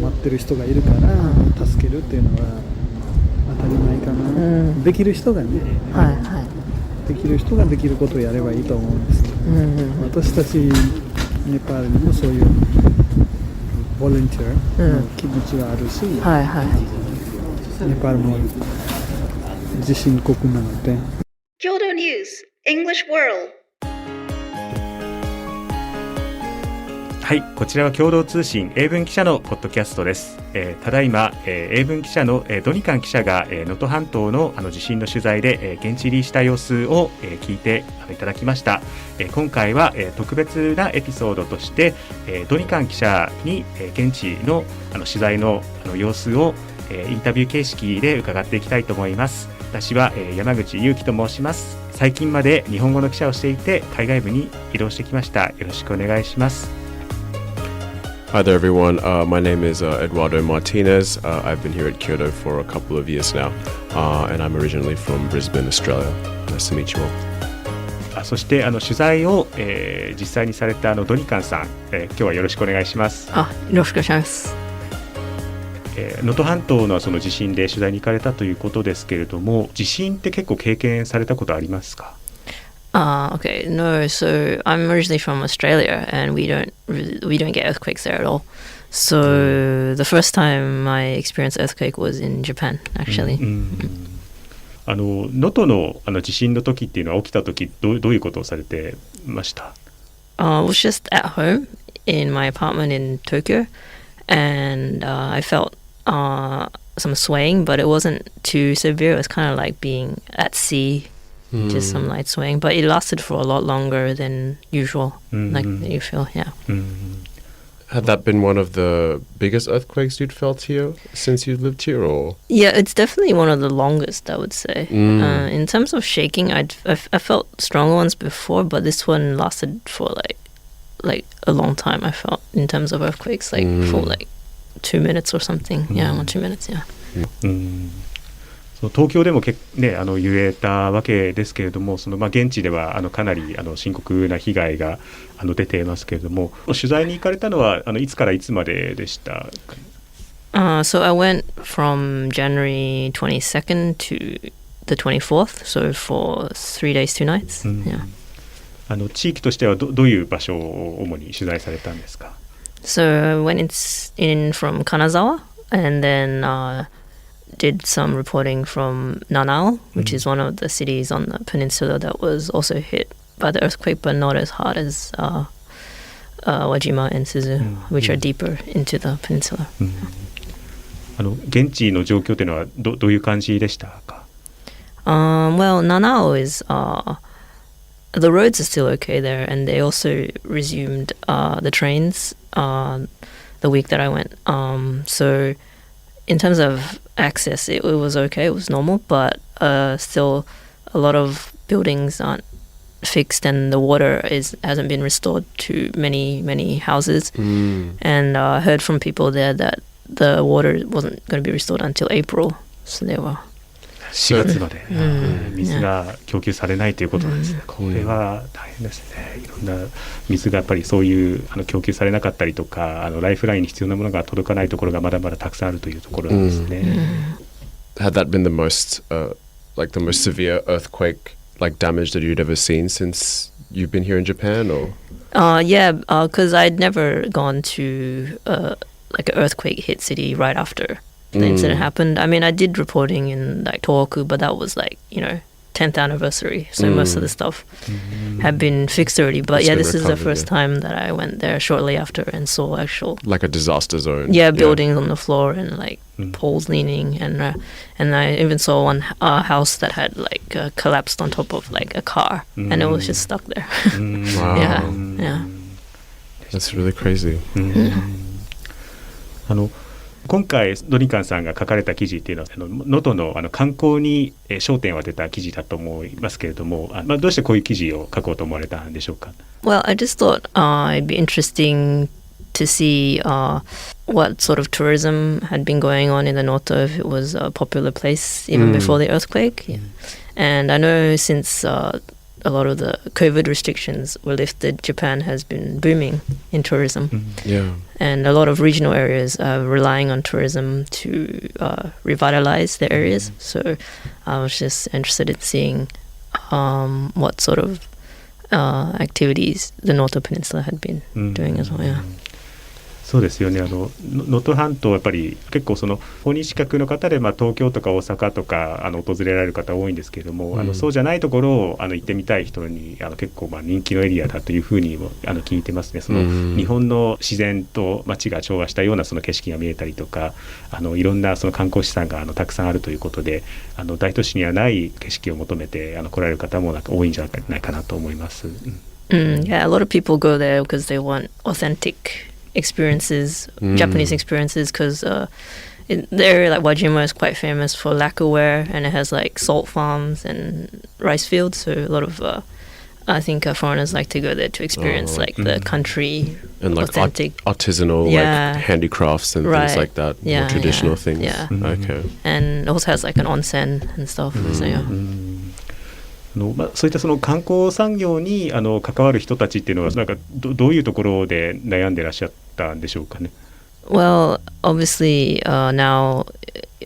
困ってる人がいるから助けるっていうのは当たり前かな、できる人がね、できる人ができることをやればいいと思うんですけど、私たちネパールにもそういうボランティアの気持ちがあるし、ネパールも地震国なので。Kyodo News English World。はい、こちらは共同通信英文記者のポッドキャストです。ただいま、英文記者の、ドニカン記者が能登半島の地震の取材で、現地入りした様子を、聞いていただきました。今回は、特別なエピソードとして、ドニカン記者に、現地の、取材の、様子を、インタビュー形式で伺っていきたいと思います。私は、山口祐希と申します。最近まで日本語の記者をしていて海外部に移動してきました。よろしくお願いします。Hi there, everyone. My name is Eduardo Martinez. I've been here at Kyoto for a couple of years now, and I'm originally from Brisbane, Australia. Nice to meet you all. そして取材を、実際にされたドニカンさん、今日はよろしくお願いします。よろしくお願いします。能登半島のその地震で取材に行かれたということですけれども、地震って結構経験されたことありますか？Okay, no. So I'm originally from Australia, and we don't get earthquakes there at all. So the first time I experienced earthquake was in Japan, actually. 能登の地震の時っていうのは起きた時どういうことをされてました？ I was just at home in my apartment in Tokyo, and I felt some swaying, but it wasn't too severe. It was kind of like being at sea.Just some light swaying, but it lasted for a lot longer than usual, like you feel, Had that been one of the biggest earthquakes you'd felt here since you lived here, or? Yeah, it's definitely one of the longest, I would say. In terms of shaking, I felt stronger ones before, but this one lasted for like a long time, I felt, in terms of earthquakes, like for like 2 minutes or something. Yeah, 2 minutes, yeah. 東京でも揺れたわけですけれども、現地ではかなり深刻な被害が出ていますけれども、取材に行かれたのはいつからいつまででしたか？So I went from January 22nd to the 24th, so for 3 days, 2 nights. Yeah. 地域としてはどういう場所を主に取材されたんですか？ So I went in from Kanazawa, and then did some reporting from Nanao, which is one of the cities on the peninsula that was also hit by the earthquake, but not as hard as Wajima and Suzu, which are deeper into the peninsula. 現地の状況というのはどういう感じでしたか？Well, Nanao is the roads are still okay there, and they also resumed the trains the week that I went. So in terms of access, it was okay, it was normal, but still a lot of buildings aren't fixed, and the water hasn't been restored to many houses. And I heard from people there that the water wasn't going to be restored until April, so they were 4月まで水が供給されないということなんですね。これは大変ですね。いろんな水がやっぱりそういう供給されなかったりとか、ライフラインに必要なものが届かないところがまだまだたくさんあるというところなんですね。Had that been the most severe earthquake damage that you'd ever seen since you've been here in Japan, or? Yeah, because I'd never gone to an earthquake hit city right after the incident happened. I mean, I did reporting in Tohoku, but that was 10th anniversary, so most of the stuff had been fixed already. But this is the first time that I went there shortly after and saw actual a disaster zone. Yeah, buildings on the floor and poles leaning, and I even saw one house that had collapsed on top of a car, and it was just stuck there. Wow. Yeah. That's really crazy. 今回ドニカンさんが書かれた記事っていうのは能登の観光に焦点を当てた記事だと思いますけれども、どうしてこういう記事を書こうと思われたんでしょうか？ Well, I just thought it'd be interesting to see what sort of tourism had been going on in the Noto, if it was a popular place even before the earthquake. And I know since a lot of the COVID restrictions were lifted, Japan has been booming in tourism. Yeah. And a lot of regional areas are relying on tourism to revitalize their areas. So I was just interested in seeing what sort of activities the Noto Peninsula had been doing as well. Yeah. そうですよね。能登半島はやっぱり結構その訪日客の方で、東京とか大阪とか訪れられる方多いんですけれども、そうじゃないところを行ってみたい人に結構人気のエリアだというふうにも聞いてますね。その日本の自然と街が調和したようなその景色が見えたりとか、いろんなその観光資産がたくさんあるということで、大都市にはない景色を求めて来られる方も多いんじゃないかなと思います。Yeah, a lot of people go there because they want authentic experiences, Japanese experiences, because the area like Wajima is quite famous for lacquerware, and it has like salt farms and rice fields. So a lot of I think foreigners like to go there to experience the country and like authentic artisanal like handicrafts and things like that, more traditional things. Yeah. Okay. And it also has like an onsen and stuff. So yeah. そういったその観光産業に関わる人たちっていうのはなんかどういうところで悩んでらっしゃったんでしょうかね。Well, obviously now,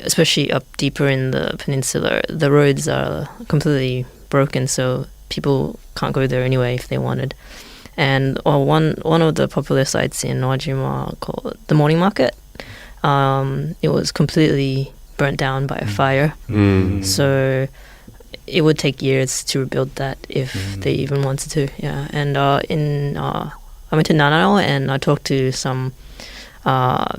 especially up deeper in the peninsula, the roads are completely broken, so people can't go there anyway if they wanted. And one of the popular sites in Wajima called the Morning Market, it was completely burnt down by a fire. So it would take years to rebuild that if they even wanted to. Yeah, and I went to Nanao and I talked to some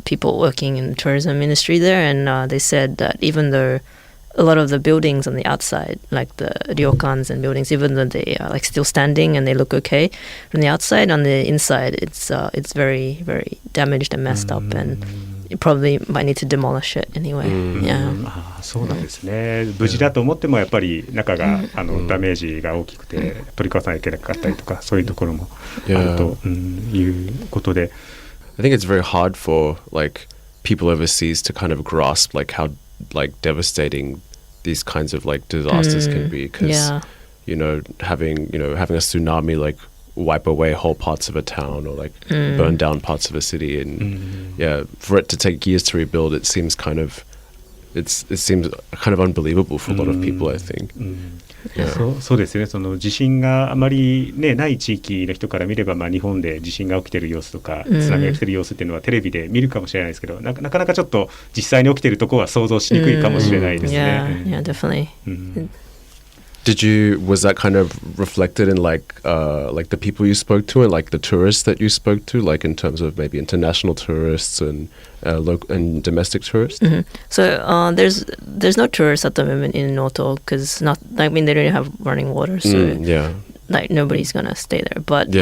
people working in the tourism industry there, and they said that even though a lot of the buildings on the outside, like the ryokans and buildings, even though they are like still standing and they look okay from the outside, on the inside it's very, very damaged and messed up, and you probably might need to demolish it anyway. Yeah. そうなんですね。無事だと思ってもやっぱり中がダメージが大きくて取り壊さなきゃいけなかったりとか、そういうところもあるということで。I think it's very hard for like people overseas to kind of grasp like how like devastating these kinds of like disasters can be, because having a tsunami like wipe away whole parts of a town or like burn down parts of a city, and for it to take years to rebuild, it seems kind of unbelievable for a lot of people, I think. そうですね。その地震があまりない地域の人から見れば、日本で地震が起きている様子とか津波が来ている様子っていうのはテレビで見るかもしれないですけど、なかなかちょっと実際に起きているところは想像しにくいかもしれないですね。Yeah, definitely. Was that kind of reflected in like the people you spoke to and like the tourists that you spoke to, like in terms of maybe international tourists and local and domestic tourists? So there's no tourists at the moment in Noto because they don't have running water, so like nobody's gonna stay there. But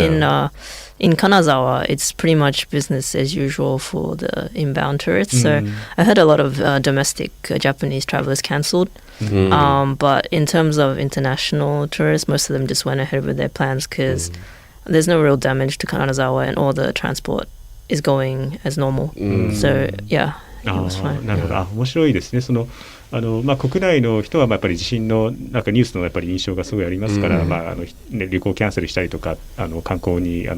in Kanazawa, it's pretty much business as usual for the inbound tourists. So I heard a lot of domestic Japanese travelers cancelled. But in terms of international tourists, most of them just went ahead with their plans because there's no real damage to Kanazawa and all the transport is going as normal. So yeah, it was fine. なるほど。面白いですね。その国内の人はやっぱり地震のなんかニュースのやっぱり印象がすごいありますから、旅行キャンセルしたりとか観光に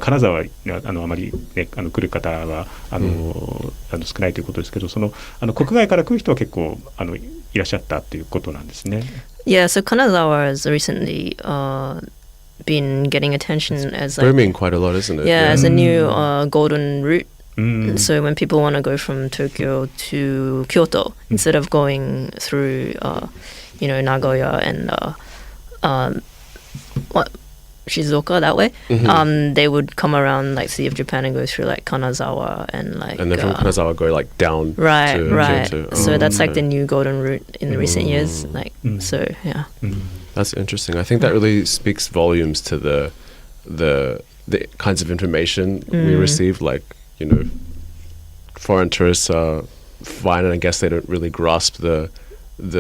金沢にあまり、来る方は少ないということですけど、その国外から来る人は結構いらっしゃったということなんですね。Yeah, so Kanazawa has recently been getting attention as like booming quite a lot, isn't it? Yeah, as a new golden route. So when people want to go from Tokyo to Kyoto, instead of going through, Nagoya and Shizuoka that way, they would come around like Sea of Japan and go through like Kanazawa and like. And then from Kanazawa go like down. Right. Kyoto. So that's like the new golden route in the recent years. Like so, yeah. That's interesting. I think that really speaks volumes to the kinds of information we receive, like. Foreign tourists are fine, and I guess they don't really grasp the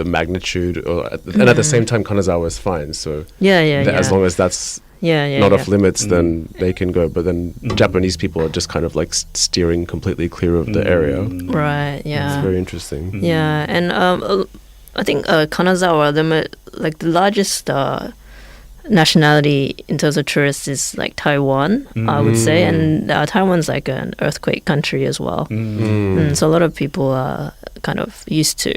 magnitude, and at the same time, Kanazawa is fine. So as long as that's not off limits, then they can go. But then Japanese people are just kind of like steering completely clear of the area. Right. Yeah. It's very interesting. Yeah, and I think Kanazawa, the largest nationality in terms of tourists is like Taiwan, I would say, and Taiwan's like an earthquake country as well. So a lot of people are kind of used to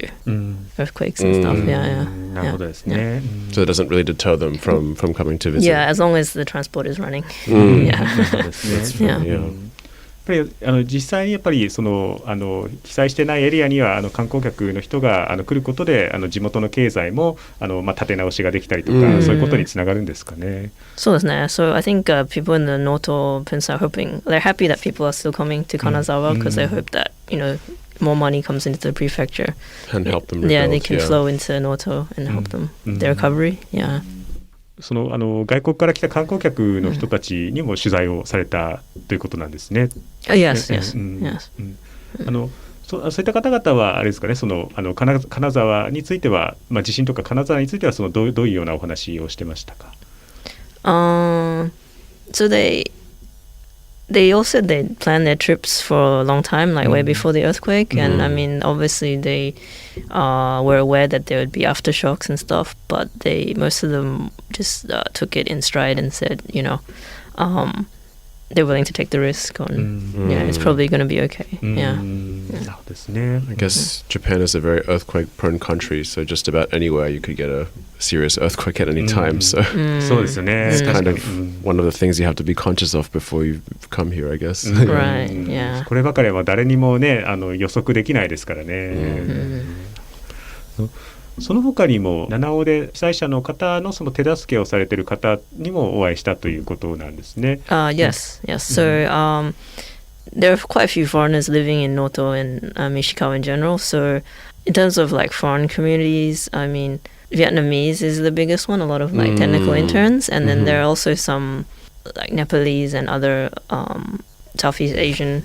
earthquakes and stuff. Yeah. なるほどですね。So it doesn't really deter them from coming to visit. Yeah, as long as the transport is running. Yeah. そうですね。 Yeah. やっぱり実際にやっぱりその被災してないエリアには観光客の人が来ることで地元の経済も立て直しができたりとか、そういうことにつながるんですかね。そうですね。So I think people in the Noto Peninsula are hoping, they're happy that people are still coming to Kanazawa because they hope that, more money comes into the prefecture. And help them rebuild. Yeah, they can flow into Noto and help them their recovery. Yeah. その外国から来た観光客の人たちにも取材をされたということなんですね。Yes. そういった方々はあれですかね、その金沢については、地震とか金沢についてはどういうようなお話をしてましたか。So they all said they planned their trips for a long time, like way before the earthquake. And I mean, obviously they were aware that there would be aftershocks and stuff, but most of them just took it in stride and said, they're willing to take the risk on, it's probably going to be okay. Yeah. なるほどですね。 I guess Japan is a very earthquake-prone country, so just about anywhere you could get a serious earthquake at any time. So そうですよね。 it's kind of one of the things you have to be conscious of before you come here, I guess. Right, yeah. こればかりは誰にもね予測できないですからね。その他にも七尾で被災者の方のその手助けをされている方にもお会いしたということなんですね。Yes. So there are quite a few foreigners living in Noto and Ishikawa in general. So in terms of like foreign communities, I mean, Vietnamese is the biggest one, a lot of like technical interns. And then there are also some like Nepalese and other Southeast Asian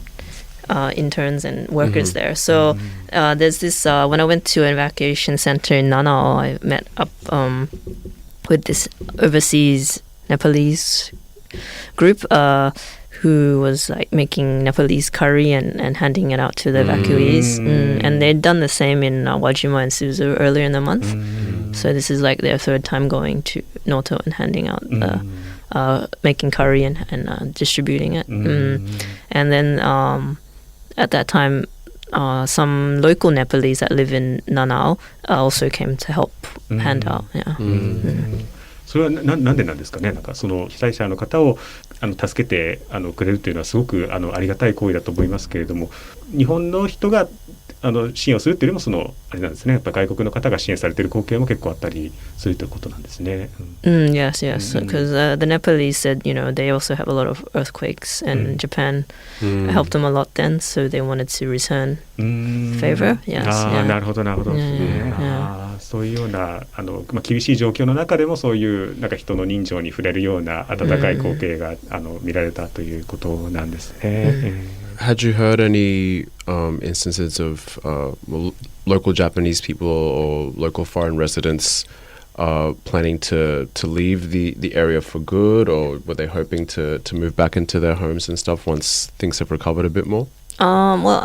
interns and workers there. So there's this, when I went to an evacuation center in Nanao, I met up with this overseas Nepalese group who was like making Nepalese curry and handing it out to the evacuees. And they'd done the same in Wajima and Suzu earlier in the month. So this is like their third time going to Noto and handing out making curry and distributing it. And then at that time, some local Nepalese that live in Nanao also came to help hand out. Yeah. それはなんでなんですかね。なんかその被災者の方を助けてくれるというのはすごくありがたい行為だと思いますけれども、日本の人が支援をするっていうよりもあれなんですね。やっぱ外国の方が支援されている光景も結構あったりするということなんですね。Yes, because the Nepalese said, they also have a lot of earthquakes, and Japan helped them a lot then, so they wanted to return favor. Yes. なるほどなるほど。そういうような厳しい状況の中でもそういうなんか人の人情に触れるような温かい光景が見られたということなんですね。Had you heard any instances of local Japanese people or local foreign residents planning to leave the area for good, or were they hoping to move back into their homes and stuff once things have recovered a bit more? Well,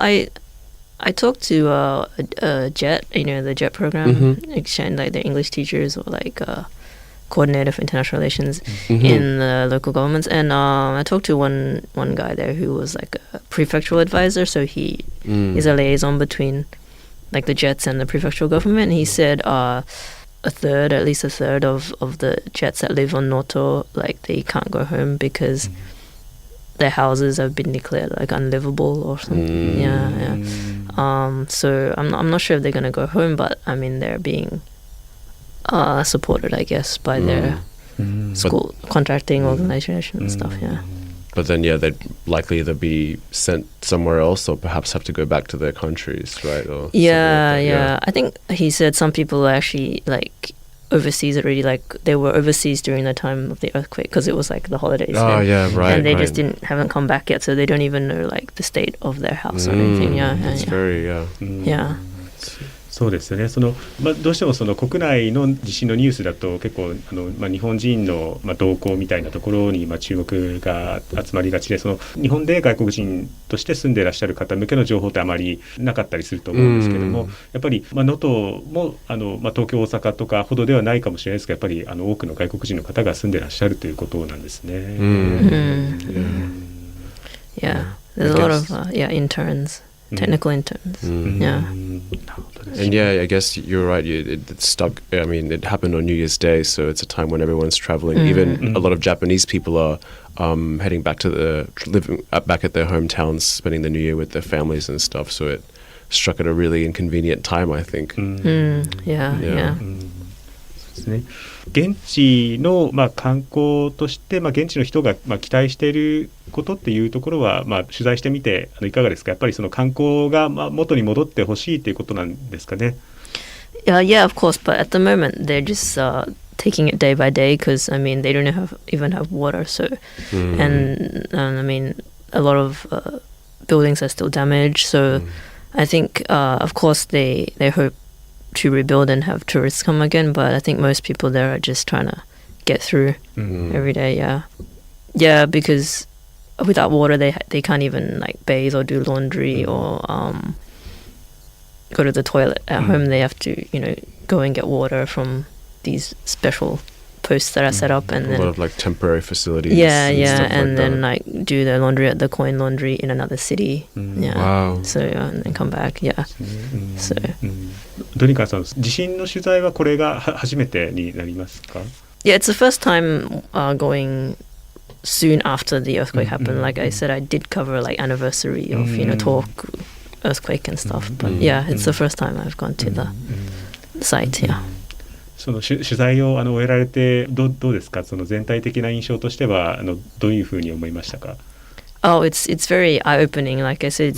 I talked to a JET, the JET program, exchange, like the English teachers or like coordinator for international relations in the local governments, and I talked to one guy there who was like a prefectural advisor, so he is a liaison between like the JETs and the prefectural government. And he said at least a third of the JETs that live on Noto, like they can't go home because their houses have been declared like unlivable or something. So I'm not sure if they're gonna go home, but I mean they're being supported, I guess, by their school contracting organization and stuff. But then, they'd likely either be sent somewhere else or perhaps have to go back to their countries, right? Or I think he said some people are actually like overseas already, like they were overseas during the time of the earthquake because it was like the holidays. And they just haven't come back yet, so they don't even know like the state of their house or anything. It's very, そそうですよね。どうしてもその国内の地震のニュースだと結構日本人の動向みたいなところに注目が集まりがちで、日本で外国人として住んでいらっしゃる方向けの情報ってあまりなかったりすると思うんですけども、やっぱり能登も東京大阪とかほどではないかもしれないですが、やっぱり多くの外国人の方が住んでいらっしゃるということなんですね。Yeah, there's a lot of interns, technical interns. Yeah. And I guess you're right. It's stuck. I mean, it happened on New Year's Day, so it's a time when everyone's traveling. Even a lot of Japanese people are heading back to living back at their hometowns, spending the New Year with their families and stuff. So it struck at a really inconvenient time, I think. Yeah. ですね。現地の観光として、現地の人が期待していることっていうところは、取材してみていかがですか。やっぱりその観光が元に戻ってほしいということなんですかね。Yeah, of course, but at the moment they're just taking it day by day because I mean they don't even have water, so and I mean a lot of buildings are still damaged, so I think of course they hope to rebuild and have tourists come again, but I think most people there are just trying to get through every day. Yeah, because without water they can't even like bathe or do laundry or go to the toilet at home. They have to go and get water from these special posts that are set up, and a then lot of like temporary facilities. And then like do their laundry at the coin laundry in another city. Wow. So and then come back. So ドニカさん、地震の取材はこれが初めてになりますか？ Yeah, it's the first time going soon after the earthquake happened. Like I said, I did cover like anniversary of talk earthquake and stuff. But it's the first time I've gone to the site. Yeah. その取材を終えられてどうですか？その全体的な印象としてはどういうふうに思いましたか？Oh, it's very eye-opening. Like I said,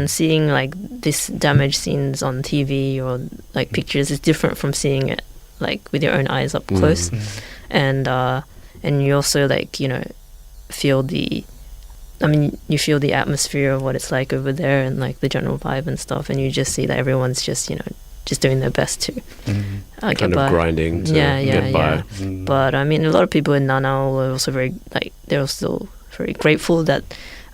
seeing like this damage scenes on TV or like pictures is different from seeing it like with your own eyes up close. And you also like feel the atmosphere of what it's like over there and like the general vibe and stuff. And you just see that everyone's just just doing their best to get kind by. Of grinding to get by. But I mean, a lot of people in Nanao were also very they're also very grateful that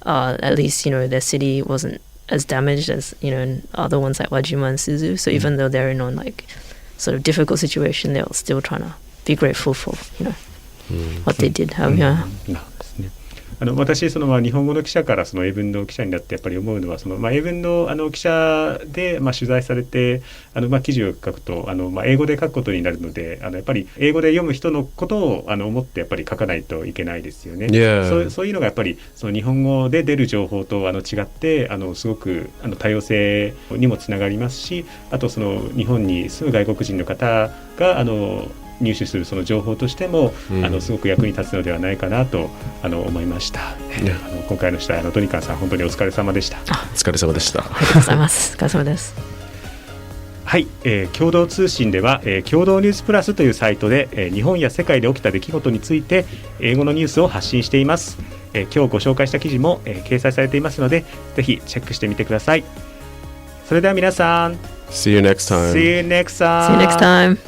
at least their city wasn't as damaged as in other ones like Wajima and Suzu. So even though they're in on like sort of difficult situation, they're still trying to be grateful for what they did have. 私日本語の記者から英文の記者になってやっぱり思うのは英文の記者で取材されて記事を書くと英語で書くことになるのでやっぱり英語で読む人のことを思ってやっぱり書かないといけないですよね。そういうのがやっぱり日本語で出る情報と違ってすごく多様性にもつながりますし、あと日本に住む外国人の方が入手するその情報としても、すごく役に立つのではないかなと思いました。今回の取材ドニカンさん本当にお疲れ様でした。お疲れ様でした。ありがとうございます。お疲れ様です。はい、共同通信では、共同ニュースプラスというサイトで、日本や世界で起きた出来事について英語のニュースを発信しています。今日ご紹介した記事も、掲載されていますのでぜひチェックしてみてください。それでは皆さん See you next time. See you next time. See you next time.